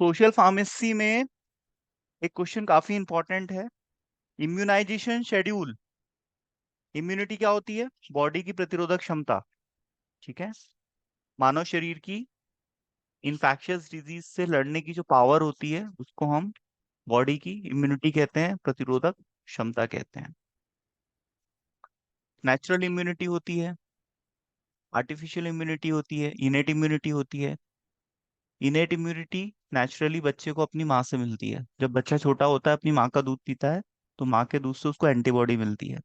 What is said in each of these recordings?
Social pharmacy में एक question काफी इंपॉर्टेंट है। Immunisation schedule. इम्यूनिटी क्या होती है? बॉडी की प्रतिरोधक क्षमता। ठीक है। मानव शरीर की इन्फेक्शियस डिजीज से लड़ने की जो पावर होती है उसको हम बॉडी की इम्यूनिटी कहते हैं, प्रतिरोधक क्षमता कहते हैं। नेचुरल इम्यूनिटी होती है, आर्टिफिशियल इम्यूनिटी होती है, इनेट इम्यूनिटी होती है। इनेट इम्यूनिटी नेचुरली बच्चे को अपनी माँ से मिलती है। जब बच्चा छोटा होता है, अपनी माँ का दूध पीता है, तो माँ के दूध से उसको एंटीबॉडी मिलती है।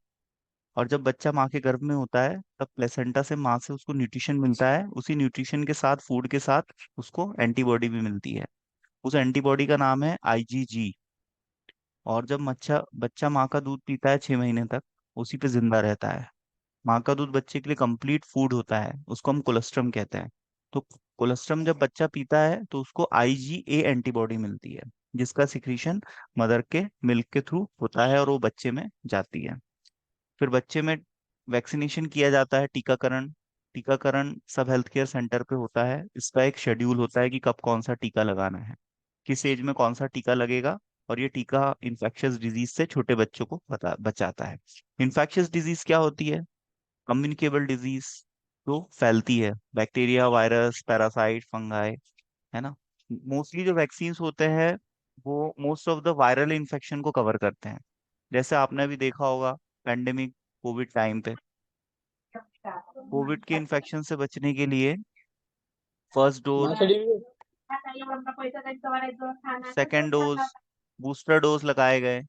और जब बच्चा माँ के गर्भ में होता है, तब प्लेसेंटा से माँ से उसको न्यूट्रिशन मिलता है। उसी न्यूट्रिशन के साथ, फूड के साथ, उसको एंटीबॉडी भी मिलती है। उस एंटीबॉडी का नाम है आईजीजी। और जब बच्चा बच्चा माँ का दूध पीता है 6 महीने तक, उसी पे जिंदा रहता है। माँ का दूध बच्चे के लिए कंप्लीट फूड होता है, उसको हम कोलेस्ट्रम कहते हैं। तो कोलेस्ट्रम जब बच्चा पीता है तो उसको आईजीए एंटीबॉडी मिलती है, जिसका सिक्रीशन मदर के मिल्क के थ्रू होता है और वो बच्चे में जाती है। फिर बच्चे में वैक्सीनेशन किया जाता है, टीकाकरण। टीकाकरण सब हेल्थ केयर सेंटर पे होता है। इसका एक शेड्यूल होता है कि कब कौन सा टीका लगाना है, किस एज में कौन सा टीका लगेगा। और ये टीका इन्फेक्शियस डिजीज से छोटे बच्चों को बचाता है। इन्फेक्शियस डिजीज क्या होती है? कम्युनिकेबल डिजीज जो फैलती है, बैक्टीरिया, वायरस, पैरासाइट, फंगाई, है ना। मोस्टली जो वैक्सीन होते हैं वो most of the viral infection को कवर करते हैं। जैसे आपने भी देखा होगा पेंडेमिक, कोविड टाइम पे, कोविड के इन्फेक्शन से बचने के लिए first dose, second dose, booster dose लगाए गए।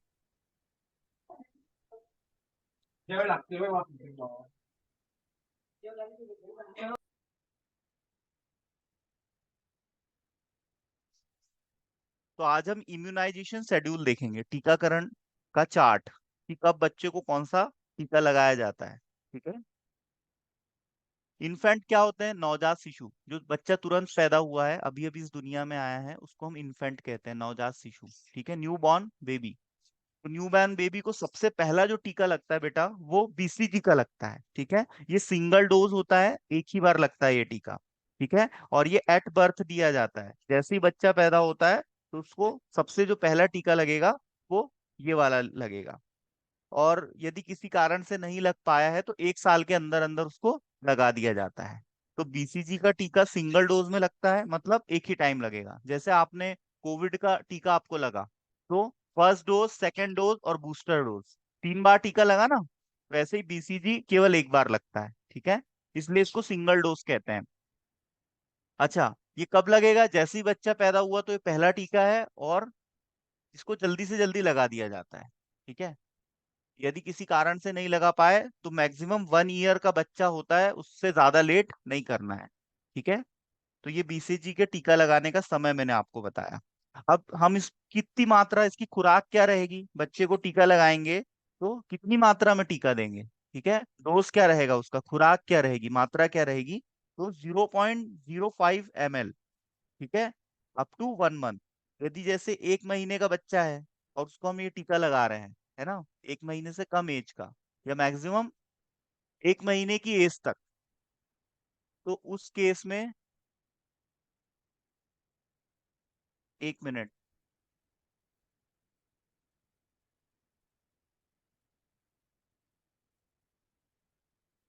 तो आज हम इम्यूनाइजेशन शेड्यूल देखेंगे, टीकाकरण का चार्ट, कि कब बच्चे को कौन सा टीका लगाया जाता है। ठीक है। इन्फेंट क्या होते हैं? नवजात शिशु। जो बच्चा तुरंत पैदा हुआ है, अभी अभी इस दुनिया में आया है, उसको हम इन्फेंट कहते हैं, नवजात शिशु। ठीक है। New born baby. तो न्यू बॉर्न बेबी को सबसे पहला जो टीका लगता है बेटा, वो बीसीजी का लगता है। ठीक है। ये सिंगल डोज होता है, एक ही बार लगता है ये टीका। ठीक है। और ये एट बर्थ दिया जाता है। जैसे ही बच्चा पैदा होता है, तो उसको सबसे जो पहला टीका लगेगा वो ये वाला लगेगा। और यदि किसी कारण से नहीं लग पाया है, तो 1 साल के अंदर अंदर उसको लगा दिया जाता है। तो बीसीजी का टीका सिंगल डोज में लगता है, मतलब एक ही टाइम लगेगा। जैसे आपने कोविड का टीका आपको लगा, तो फर्स्ट डोज, सेकेंड डोज और बूस्टर डोज, 3 बार टीका लगा ना। वैसे ही बीसीजी केवल एक बार लगता है। ठीक है। इसलिए इसको सिंगल डोज कहते हैं। अच्छा, ये कब लगेगा? जैसे ही बच्चा पैदा हुआ, तो ये पहला टीका है और इसको जल्दी से जल्दी लगा दिया जाता है। ठीक है। यदि किसी कारण से नहीं लगा पाए, तो मैक्सिमम 1 ईयर का बच्चा होता है, उससे ज्यादा लेट नहीं करना है। ठीक है। तो ये बीसीजी के टीका लगाने का समय मैंने आपको बताया। अब हम इस कितनी मात्रा, इसकी खुराक क्या रहेगी? बच्चे को टीका लगाएंगे तो कितनी मात्रा में टीका देंगे? ठीक है। डोज क्या रहेगा उसका, खुराक क्या रहेगी, मात्रा क्या रहेगी? तो 0.05 ml। ठीक है। Up to 1 month. यदि जैसे 1 महीने का बच्चा है और उसको हम ये टीका लगा रहे हैं, है ना, 1 महीने से कम एज का, या मैक्सिमम 1 महीने की एज तक, तो उस केस में 1 मिनट।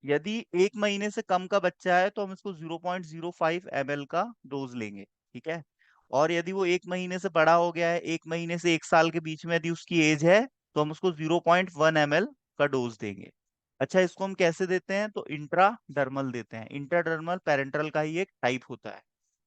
यदि 1 महीने से कम का बच्चा है, तो हम इसको 0.05 ml का डोज लेंगे। ठीक है। और यदि वो 1 महीने से बड़ा हो गया है, 1 महीने से 1 साल के बीच में यदि उसकी एज है, तो हम उसको 0.1 ml का डोज देंगे। अच्छा, इसको हम कैसे देते हैं? तो इंट्राडर्मल देते हैं। इंट्राडर्मल पेरेंटल का ही एक टाइप होता है।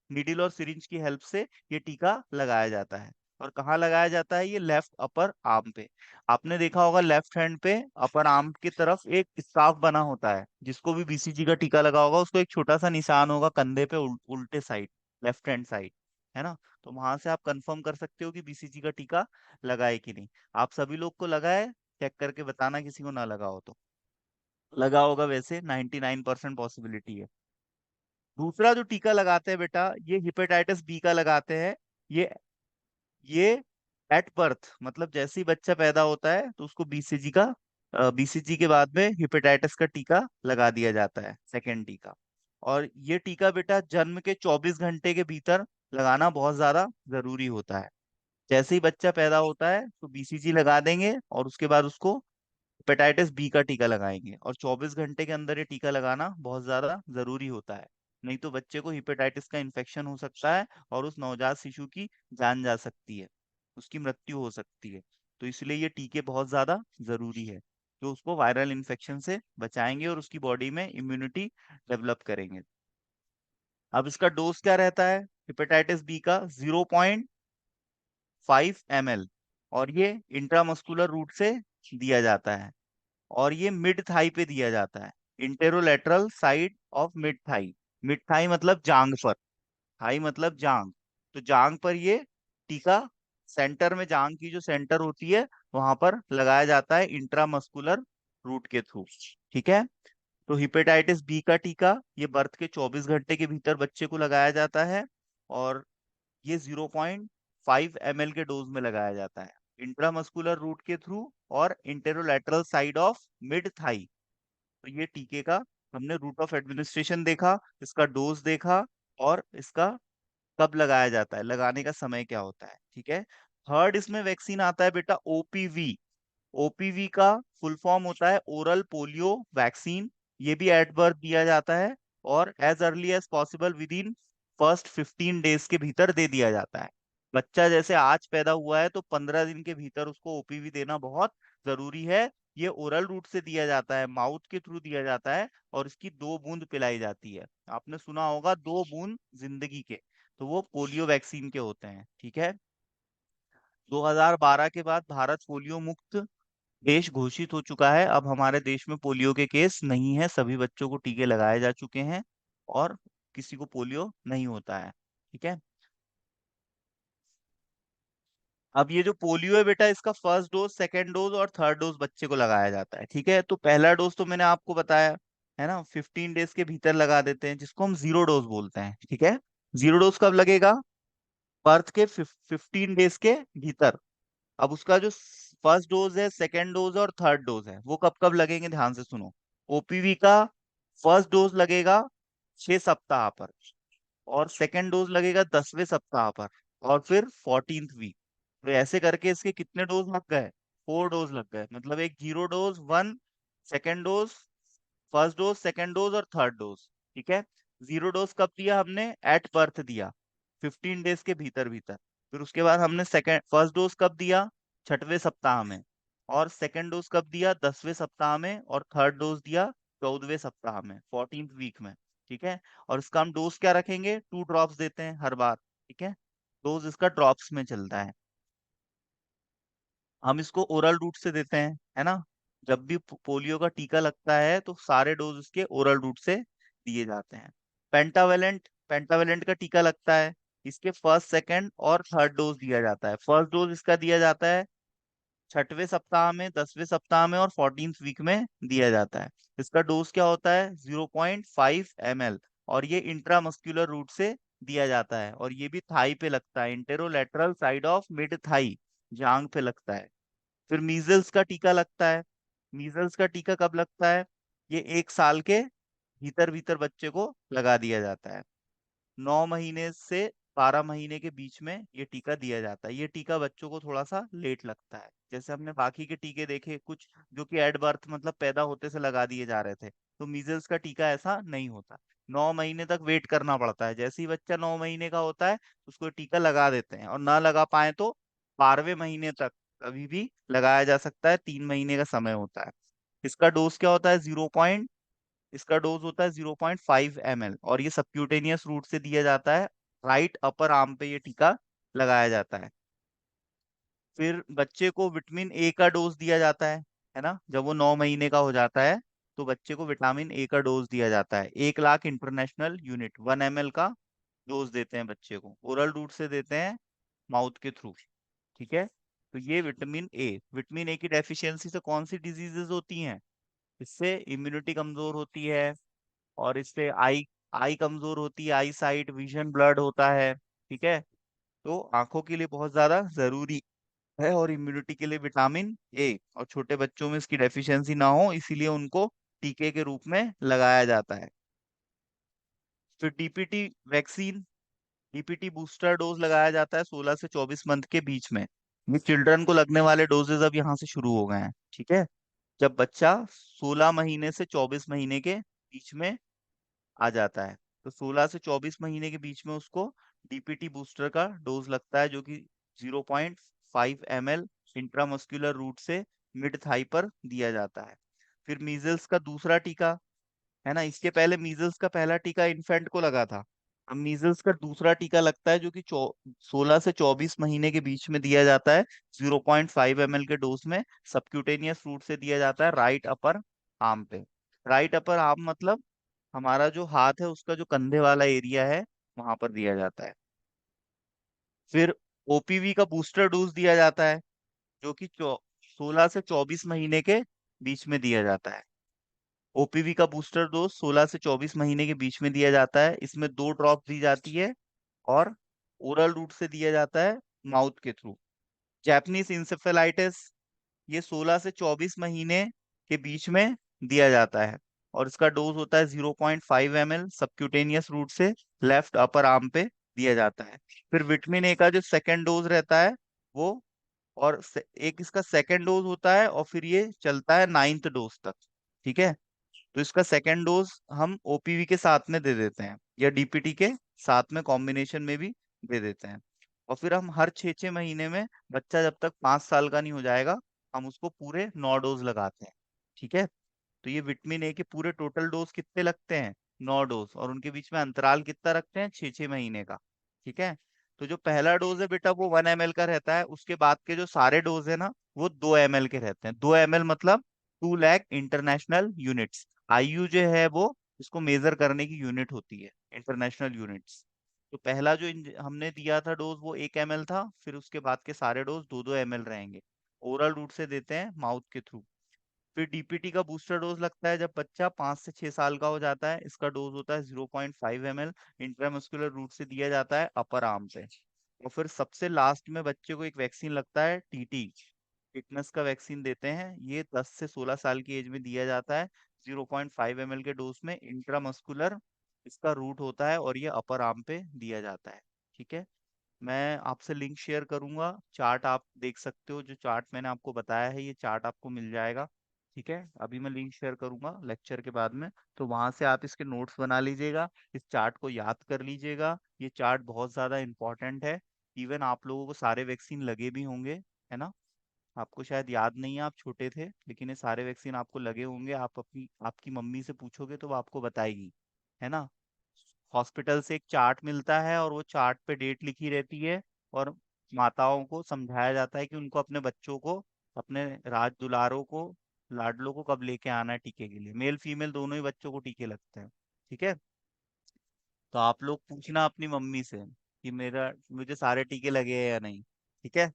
नीडल और सिरिंज की हेल्प से ये टीका लगाया जाता है। और कहाँ लगाया जाता है? ये लेफ्ट अपर आर्म पे। आपने देखा होगा लेफ्ट हैंड पे अपर आर्म की तरफ एक स्कार्फ बना होता है। जिसको भी बीसीजी का टीका लगा होगा, उसको एक छोटा सा निशान होगा कंधे पे, उल्टे साइड, लेफ्ट हैंड साइड, है ना। तो वहां से आप कंफर्म कर सकते हो कि बीसीजी का टीका लगा है कि नहीं। आप सभी लोग को लगा है? चेक करके बताना किसी को ना लगा हो तो। लगा होगा वैसे, 99% पॉसिबिलिटी है। दूसरा जो टीका लगाते हैं बेटा, ये हेपेटाइटिस बी का लगाते हैं। ये ये एट बर्थ, मतलब जैसे ही बच्चा पैदा होता है, तो उसको बीसीजी का, बीसीजी के बाद में हेपेटाइटिस का टीका लगा दिया जाता है, सेकेंड टीका। और ये टीका बेटा जन्म के 24 घंटे के भीतर लगाना बहुत ज्यादा जरूरी होता है। जैसे ही बच्चा पैदा होता है तो बीसीजी लगा देंगे और उसके बाद उसको हेपेटाइटिस बी का टीका लगाएंगे, और 24 घंटे के अंदर ये टीका लगाना बहुत ज्यादा जरूरी होता है। नहीं तो बच्चे को हेपेटाइटिस का इन्फेक्शन हो सकता है और उस नवजात शिशु की जान जा सकती है, उसकी मृत्यु हो सकती है। तो इसलिए ये टीके बहुत ज्यादा जरूरी है, जो उसको वायरल इन्फेक्शन से बचाएंगे और उसकी बॉडी में इम्यूनिटी डेवलप करेंगे। अब इसका डोज क्या रहता है हेपेटाइटिस बी का? 0.5 ml, और ये इंट्रामस्कुलर रूट से दिया जाता है, और ये मिड थाई पे दिया जाता है, anterolateral side of mid thigh. Mid thigh मतलब जांग पर, थाई मतलब जांग, तो जांग पर ये टीका सेंटर में, जांग की जो सेंटर होती है वहां पर लगाया जाता है इंट्रामस्कुलर रूट के थ्रू। ठीक है। तो हिपेटाइटिस बी का टीका ये बर्थ के 24 घंटे के भीतर बच्चे को लगाया जाता है, और ये 0.5 ml के डोज में लगाया जाता है, इंट्रामस्कुलर रूट के थ्रू और इंटेरोलैटरल साइड ऑफ मिड थाई। तो ये टीके का हमने रूट ऑफ एडमिनिस्ट्रेशन देखा, इसका डोज देखा, और इसका कब लगाया जाता है, लगाने का समय क्या होता है। ठीक है। थर्ड इसमें वैक्सीन आता है बेटा ओपीवी। ओपीवी का फुल फॉर्म होता है ओरल पोलियो वैक्सीन। ये भी एट बर्थ दिया जाता है, और as early as possible within first 15 days के भीतर दे दिया जाता है। बच्चा जैसे आज पैदा हुआ है तो 15 दिन के भीतर उसको ओपीवी देना बहुत जरूरी है। ये ओरल रूट से दिया जाता है, माउथ के थ्रू दिया जाता है, और इसकी 2 बूंद पिलाई जाती है। आपने सुना होगा 2 बूंद जिंदगी के, तो वो पोलियो वैक्सीन के होते हैं। ठीक है। 2012 के बाद भारत पोलियो मुक्त देश घोषित हो चुका है। अब हमारे देश में पोलियो के केस नहीं है, सभी बच्चों को टीके लगाए जा चुके हैं, और किसी को पोलियो नहीं होता है। ठीक है। अब ये जो पोलियो है बेटा, इसका फर्स्ट डोज, सेकेंड डोज और थर्ड डोज बच्चे को लगाया जाता है। ठीक है। तो पहला डोज तो मैंने आपको बताया है ना, 15 डेज के भीतर लगा देते हैं, जिसको हम जीरो डोज बोलते हैं। ठीक है। जीरो डोज कब लगेगा? बर्थ के 15 डेज के भीतर। अब उसका जो फर्स्ट डोज है, सेकेंड डोज और थर्ड डोज है, वो कब कब लगेंगे, ध्यान से सुनो। ओपीवी का फर्स्ट डोज लगेगा 6 सप्ताह पर, और सेकेंड डोज लगेगा 10वें सप्ताह पर, और फिर 14th वीक। तो ऐसे करके इसके कितने डोज लग गए? 4 डोज लग गए। मतलब एक zero dose, one second dose, first dose, second dose और थर्ड डोज। ठीक है। जीरो डोज कब दिया हमने? एट बर्थ दिया, 15 डेज के भीतर भीतर। फिर उसके बाद हमने सेकेंड फर्स्ट डोज कब दिया? 6वें सप्ताह में। और सेकेंड डोज कब दिया? 10वें सप्ताह में। और थर्ड डोज दिया 14वें सप्ताह में, 14th वीक में। ठीक है। और इसका हम डोज क्या रखेंगे? 2 ड्रॉप्स देते हैं हर बार। ठीक है। डोज इसका ड्रॉप्स में चलता है। हम इसको ओरल रूट से देते हैं, है ना। जब भी पोलियो का टीका लगता है तो सारे डोज इसके ओरल रूट से दिए जाते हैं। पेंटावेलेंट, पेंटावेलेंट का टीका लगता है, इसके फर्स्ट, सेकंड और थर्ड डोज दिया जाता है। फर्स्ट डोज इसका दिया जाता है 6वें सप्ताह में, 10वें सप्ताह में और 14th वीक में दिया जाता है। इसका डोज क्या होता है? 0.5 ml, और ये इंट्रामस्कुलर रूट से दिया जाता है, और ये भी थाई पे लगता है, anterolateral side of mid Thai, जांग पे लगता है। फिर मीजल्स का टीका लगता है। मीजल्स का टीका कब लगता है? ये 1 साल के भीतर भीतर बच्चे को लगा दिया जाता है। 9 महीने से 12 महीने के बीच में ये टीका दिया जाता है। ये टीका बच्चों को थोड़ा सा लेट लगता है, जैसे हमने बाकी के टीके देखे कुछ जो कि एट बर्थ मतलब पैदा होते से लगा दिए जा रहे थे, तो मीजल्स का टीका ऐसा नहीं होता। 9 महीने तक वेट करना पड़ता है। जैसे ही बच्चा 9 महीने का होता है उसको टीका लगा देते हैं, और ना लगा पाए तो 12वें महीने तक कभी भी लगाया जा सकता है। 3 महीने का समय होता है। इसका डोज क्या होता है? इसका डोज होता है 0.5 ml, और ये सबक्यूटेनियस रूट से दिया जाता है। राइट अपर आर्म पे ये टीका लगाया जाता है। फिर बच्चे को विटामिन ए का डोज दिया जाता है ना। जब वो 9 महीने का हो जाता है तो बच्चे को विटामिन ए का डोज दिया जाता है। 1 लाख इंटरनेशनल यूनिट, 1 ml का डोज देते हैं बच्चे को, ओरल रूट से देते हैं, माउथ के थ्रू। ठीक है। तो ये विटामिन ए की डेफिशिएंसी से कौन सी डिजीजेस होती हैं? इससे इम्यूनिटी कमजोर होती है, और इससे आई आई कमजोर होती है, आई साइट, विजन ब्लड होता है। ठीक है। तो आंखों के लिए बहुत ज्यादा जरूरी है, और इम्यूनिटी के लिए विटामिन ए, और छोटे बच्चों में इसकी डेफिशिएंसी ना हो इसीलिए उनको टीके के रूप में लगाया जाता है। फिर DPT vaccine, DPT booster dose लगाया जाता है 16 से 24 मंथ के बीच में। ये चिल्ड्रन को लगने वाले डोजेज अब यहाँ से शुरू हो गए हैं, ठीक है। जब बच्चा 16 महीने से 24 महीने के बीच में आ जाता है, तो 16 से 24 महीने के बीच में उसको डीपीटी बूस्टर का डोज लगता है, जो कि 0.5 ml इंट्रामस्कुलर रूट से मिड थाई पर दिया जाता है। फिर मीजल्स का दूसरा टीका, है ना, इसके पहले मीजल्स का पहला टीका इन्फेंट को लगा था। अब मीजल्स का दूसरा टीका लगता है, जो कि 16 से 24 महीने के बीच में दिया जाता है, 0.5 ml के डोज में सबक्यूटेनियस रूट से दिया जाता है, राइट अपर आर्म पे। राइट अपर आर्म मतलब हमारा जो हाथ है उसका जो कंधे वाला एरिया है, वहां पर दिया जाता है। फिर ओपीवी का बूस्टर डोज दिया जाता है, जो कि 16 से 24 महीने के बीच में दिया जाता है। ओपीवी का बूस्टर डोज 16 से 24 महीने के बीच में दिया जाता है। इसमें 2 ड्रॉप दी जाती है और ओरल रूट से दिया जाता है, माउथ के थ्रू। जैपनीज इंसेफेलाइटिस, ये 16 से 24 महीने के बीच में दिया जाता है और इसका डोज होता है 0.5 ml सबक्यूटेनियस रूट से लेफ्ट अपर आर्म पे दिया जाता है। फिर विटामिन ए का जो सेकेंड डोज रहता है वो, और एक इसका सेकेंड डोज होता है और फिर ये चलता है 9th डोज तक, ठीक है। तो इसका सेकेंड डोज हम ओपीवी के साथ में दे देते हैं या डीपीटी के साथ में कॉम्बिनेशन में भी दे देते हैं। और फिर हम हर 6-6 महीने में, बच्चा जब तक 5 साल का नहीं हो जाएगा, हम उसको पूरे 9 डोज लगाते हैं, ठीक है। तो ये विटामिन ए के पूरे टोटल डोज कितने लगते हैं? 9 डोज, और उनके बीच में अंतराल कितना रखते हैं? 6-6 महीने का, ठीक है। तो जो पहला डोज है बेटा वो 1 ml का रहता है, उसके बाद के जो सारे डोज है ना वो 2 ml के रहते हैं। 2 ml मतलब 2 लाख इंटरनेशनल यूनिट्स। आईयू जो है वो इसको मेजर करने की यूनिट होती है, इंटरनेशनल यूनिट्स। तो पहला जो हमने दिया था डोज वो 1 ml था, फिर उसके बाद के सारे डोज 2-2 ml रहेंगे। ओरल रूट से देते हैं, माउथ के थ्रू। फिर डीपीटी का बूस्टर डोज लगता है जब बच्चा 5 से 6 साल का हो जाता है। इसका डोज होता है 0.5 ml इंट्रामस्कुलर रूट से दिया जाता है अपर आर्म पे। और फिर सबसे लास्ट में बच्चे को एक वैक्सीन लगता है, टीटी, टिटनस का वैक्सीन देते हैं। ये 10 से 16 साल की एज में दिया जाता है, 0.5 ml के डोज में इंट्रामस्कुलर इसका रूट होता है और ये अपर आर्म पे दिया जाता है, ठीक है। मैं आपसे लिंक शेयर करूंगा, चार्ट आप देख सकते हो। जो चार्ट मैंने आपको बताया है ये चार्ट आपको मिल जाएगा, ठीक है। अभी मैं लिंक शेयर करूंगा लेक्चर के बाद में, तो वहां से आप इसके नोट्स बना लीजिएगा, इस चार्ट को याद कर लीजिएगा। ये चार्ट बहुत ज्यादा इंपॉर्टेंट है। इवन आप लोगों को सारे वैक्सीन लगे भी होंगे, है ना। आपको शायद याद नहीं है, आप छोटे थे, लेकिन ये सारे वैक्सीन आपको लगे होंगे। आप अपनी आपकी मम्मी से पूछोगे तो वो आपको बताएगी, है ना। हॉस्पिटल से एक चार्ट मिलता है और वो चार्ट पे डेट लिखी रहती है, और माताओं को समझाया जाता है कि उनको अपने बच्चों को, अपने राज दुलारों को, लाडलों को कब लेके आना है टीके के लिए। मेल फीमेल दोनों ही बच्चों को टीके लगते हैं, ठीक है। तो आप लोग पूछना अपनी मम्मी से कि मेरा मुझे सारे टीके लगे हैं या नहीं, ठीक है।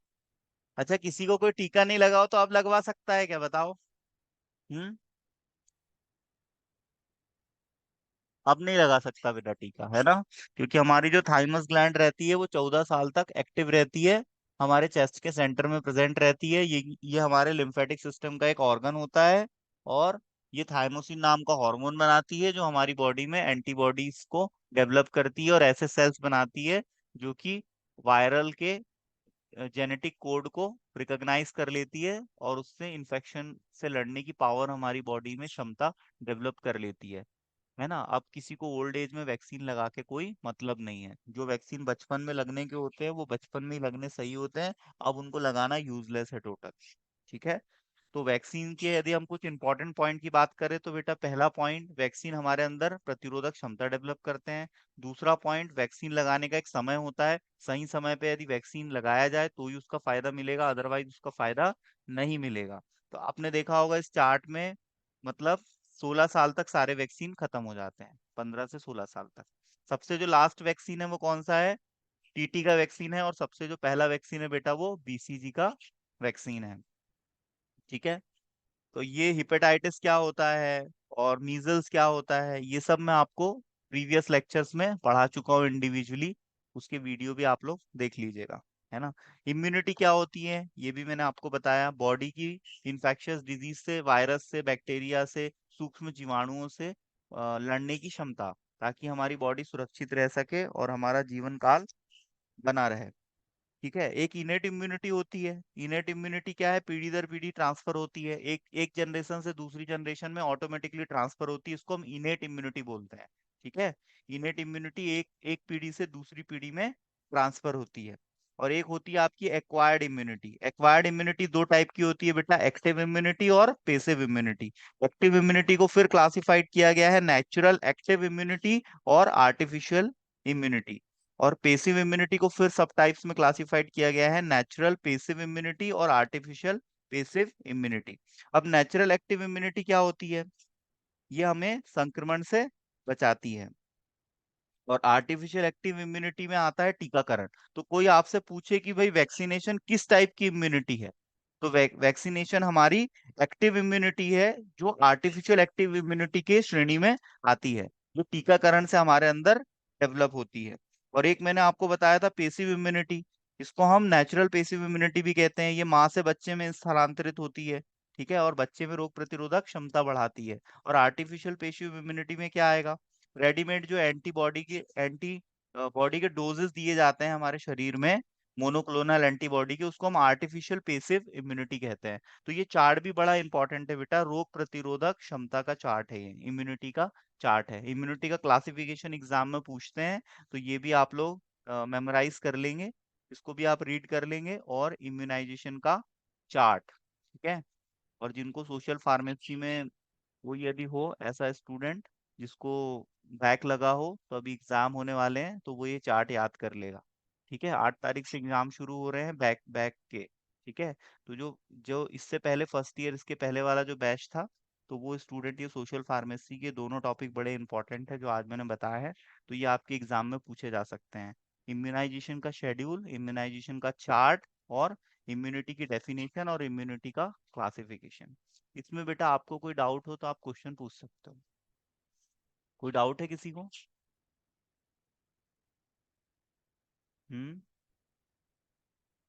अच्छा, किसी को कोई टीका नहीं लगा हो तो आप लगवा सकता है क्या, बताओ? हम्म। अब नहीं लगा सकता बेटा टीका, है ना। क्योंकि हमारी जो थाइमस ग्लैंड रहती है वो 14 साल तक एक्टिव रहती है, हमारे चेस्ट के सेंटर में प्रेजेंट रहती है। ये हमारे लिम्फेटिक सिस्टम का एक ऑर्गन होता है, और ये थाइमोसिन नाम का हार्मोन बनाती है जो हमारी बॉडी में एंटीबॉडीज को डेवलप करती है और ऐसे सेल्स बनाती है जो कि वायरल के जेनेटिक कोड को रिकॉग्नाइज कर लेती है, और उससे इन्फेक्शन से लड़ने की पावर हमारी बॉडी में क्षमता डेवलप कर लेती है ना। अब किसी को ओल्ड एज में वैक्सीन लगा के कोई मतलब नहीं है। जो वैक्सीन बचपन में लगने के होते हैं वो बचपन में ही लगने सही होते हैं, अब उनको लगाना यूजलेस है टोटल, ठीक है। तो वैक्सीन के यदि हम कुछ इंपॉर्टेंट पॉइंट की बात करें तो बेटा पहला पॉइंट, वैक्सीन हमारे अंदर प्रतिरोधक क्षमता डेवलप करते हैं। दूसरा पॉइंट, वैक्सीन लगाने का एक समय होता है, सही समय पे यदि वैक्सीन लगाया जाए तो ही उसका फायदा मिलेगा, अदरवाइज उसका फायदा नहीं मिलेगा। तो आपने देखा होगा इस चार्ट में, मतलब 16 साल तक सारे वैक्सीन खत्म हो जाते हैं, 15 से 16 साल तक। सबसे जो लास्ट वैक्सीन है वो कौन सा है? टीटी का वैक्सीन है। और सबसे जो पहला वैक्सीन है बेटा वो बीसीजी का वैक्सीन है, ठीक है। तो ये हिपेटाइटिस क्या होता है और मीजल्स क्या होता है, ये सब मैं आपको प्रीवियस लेक्चर्स में पढ़ा चुका हूँ इंडिविजुअली, उसके वीडियो भी आप लोग देख लीजिएगा, है ना। इम्यूनिटी क्या होती है ये भी मैंने आपको बताया, बॉडी की इंफेक्शियस डिजीज से, वायरस से, बैक्टीरिया से, सूक्ष्म जीवाणुओं से लड़ने की क्षमता। ताकि हमारी बॉडी सुरक्षित रह सके और हमारा जीवन काल बना रहे। ठीक है। एक इनेट इम्यूनिटी होती है। इनेट इम्यूनिटी क्या है? पीढ़ी दर पीढ़ी ट्रांसफर होती है, एक एक जनरेशन से दूसरी जनरेशन में ऑटोमेटिकली ट्रांसफर होती है, इसको हम इनेट इम्यूनिटी बोलते हैं। ठीक है। इनेट इम्यूनिटी एक एक पीढ़ी से दूसरी पीढ़ी में ट्रांसफर होती है। और एक होती है आपकी एक्वायर्ड इम्यूनिटी। एक्वायर्ड इम्यूनिटी दो टाइप की होती है बेटा, एक्टिव इम्यूनिटी और पेसिव इम्यूनिटी। एक्टिव इम्यूनिटी को फिर क्लासिफाइड किया गया है नेचुरल एक्टिव इम्यूनिटी और आर्टिफिशियल इम्यूनिटी। और पेसिव इम्यूनिटी को फिर सब टाइप्स में क्लासिफाइड किया गया है, नेचुरल पेसिव इम्यूनिटी और आर्टिफिशियल पेसिव इम्यूनिटी। अब नेचुरल एक्टिव इम्यूनिटी क्या होती है? ये हमें संक्रमण से बचाती है। और आर्टिफिशियल एक्टिव इम्यूनिटी में आता है टीकाकरण। तो कोई आपसे पूछे कि भाई वैक्सीनेशन किस टाइप की इम्यूनिटी है, तो वैक्सीनेशन हमारी एक्टिव इम्यूनिटी है, जो आर्टिफिशियल एक्टिव इम्यूनिटी के श्रेणी में आती है, जो टीकाकरण से हमारे अंदर डेवलप होती है। और एक मैंने आपको बताया था पेसिव इम्यूनिटी, इसको हम नेचुरल पेसिव इम्यूनिटी भी कहते हैं। ये माँ से बच्चे में स्थानांतरित होती है। ठीक है। और बच्चे में रोग प्रतिरोधक क्षमता बढ़ाती है। और आर्टिफिशियल पेसिव इम्यूनिटी में क्या आएगा? रेडीमेड जो एंटी बॉडी के डोजेस दिए जाते हैं हमारे शरीर में, मोनोक्लोनल एंटीबॉडी के, उसको हम आर्टिफिशियल पेसिव इम्यूनिटी कहते हैं। तो ये चार्ट भी बड़ा इंपॉर्टेंट है बेटा, रोग प्रतिरोधक क्षमता का चार्ट है, ये इम्यूनिटी का चार्ट है। इम्यूनिटी का क्लासिफिकेशन एग्जाम में पूछते हैं, तो ये भी आप लोग मेमोराइज कर लेंगे, इसको भी आप रीड कर लेंगे। और इम्यूनाइजेशन का चार्ट, ठीक है। और जिनको सोशल फार्मेसी में कोई यदि हो ऐसा स्टूडेंट जिसको बैक लगा हो, तो अभी एग्जाम होने वाले हैं, तो वो ये चार्ट याद कर लेगा। ठीक है। 8 तारीख से एग्जाम शुरू हो रहे हैं बैक बैक के। ठीक है। तो जो जो इससे पहले फर्स्ट ईयर, इसके पहले वाला जो बैच था, तो वो स्टूडेंट ये सोशल फार्मेसी के दोनों टॉपिक बड़े इंपॉर्टेंट है जो आज मैंने बताया है, तो ये आपके एग्जाम में पूछे जा सकते हैं। इम्यूनाइजेशन का शेड्यूल, इम्यूनाइजेशन का चार्ट, और इम्यूनिटी की डेफिनेशन और इम्यूनिटी का क्लासिफिकेशन। इसमें बेटा आपको कोई डाउट हो तो आप क्वेश्चन पूछ सकते हो। कोई डाउट है किसी को? हम्म।